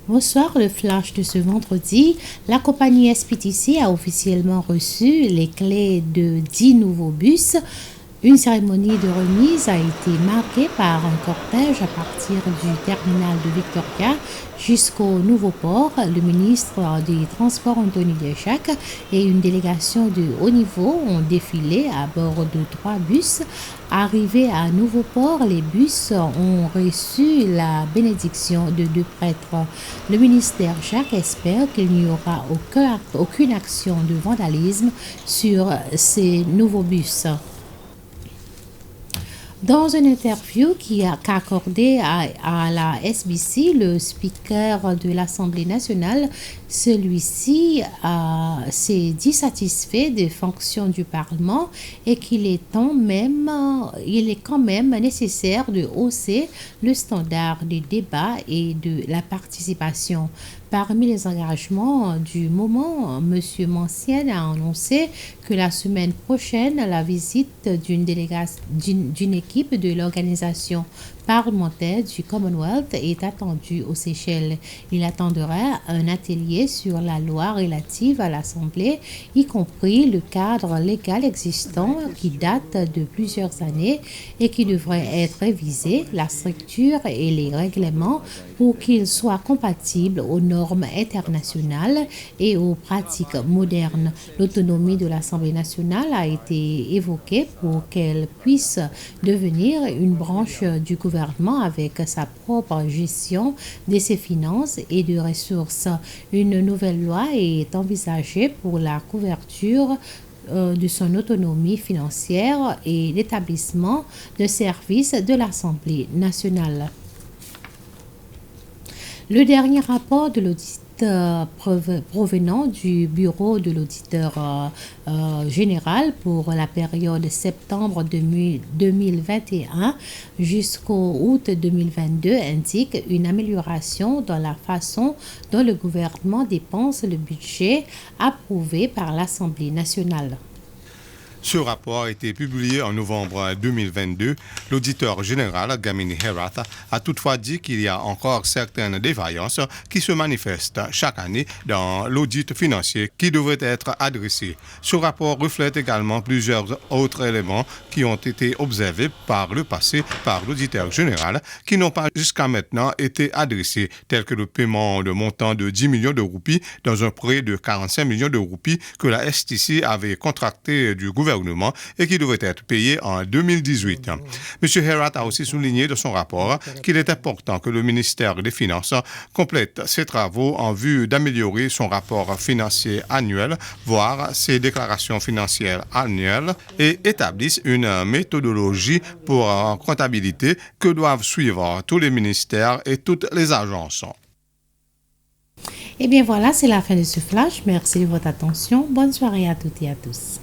Bonsoir, le flash de ce vendredi. La compagnie SPTC a officiellement reçu les clés de 10 nouveaux bus. Une cérémonie de remise a été marquée par un cortège à partir du terminal de Victoria jusqu'au nouveau port. Le ministre des Transports, Anthony Deschak, et une délégation de haut niveau ont défilé à bord de 3 bus. Arrivés à nouveau port, les bus ont reçu la bénédiction de 2 prêtres. Le ministère Jacques espère qu'il n'y aura aucune action de vandalisme sur ces nouveaux bus. Dans une interview qu'a accordée à la SBC, le speaker de l'Assemblée nationale, celui-ci s'est dit satisfait des fonctions du Parlement et qu'il est quand même nécessaire de hausser le standard des débats et de la participation. Parmi les engagements du moment, M. Mancienne a annoncé que la semaine prochaine, la visite d'une équipe de l'organisation parlementaire du Commonwealth est attendue aux Seychelles. Il attendra un atelier sur la loi relative à l'Assemblée, y compris le cadre légal existant qui date de plusieurs années et qui devrait être révisé, la structure et les règlements pour qu'ils soient compatibles aux normes internationales et aux pratiques modernes. L'autonomie de l'Assemblée nationale a été évoquée pour qu'elle puisse devenir une branche du gouvernement avec sa propre gestion de ses finances et de ressources. Une nouvelle loi est envisagée pour la couverture de son autonomie financière et l'établissement de services de l'Assemblée nationale. Le dernier rapport de l'audit provenant du bureau de l'auditeur général pour la période septembre 2021 jusqu'au août 2022 indique une amélioration dans la façon dont le gouvernement dépense le budget approuvé par l'Assemblée nationale. Ce rapport a été publié en novembre 2022. L'auditeur général, Gamini Herath, a toutefois dit qu'il y a encore certaines défaillances qui se manifestent chaque année dans l'audit financier qui devrait être adressé. Ce rapport reflète également plusieurs autres éléments qui ont été observés par le passé par l'auditeur général qui n'ont pas jusqu'à maintenant été adressés, tels que le paiement de montant de 10 millions de roupies dans un prêt de 45 millions de roupies que la STC avait contracté du gouvernement et qui devrait être payé en 2018. M. Herath a aussi souligné dans son rapport qu'il est important que le ministère des Finances complète ses travaux en vue d'améliorer son rapport financier annuel, voire ses déclarations financières annuelles, et établisse une méthodologie pour comptabilité que doivent suivre tous les ministères et toutes les agences. Et bien voilà, c'est la fin de ce flash. Merci de votre attention. Bonne soirée à toutes et à tous.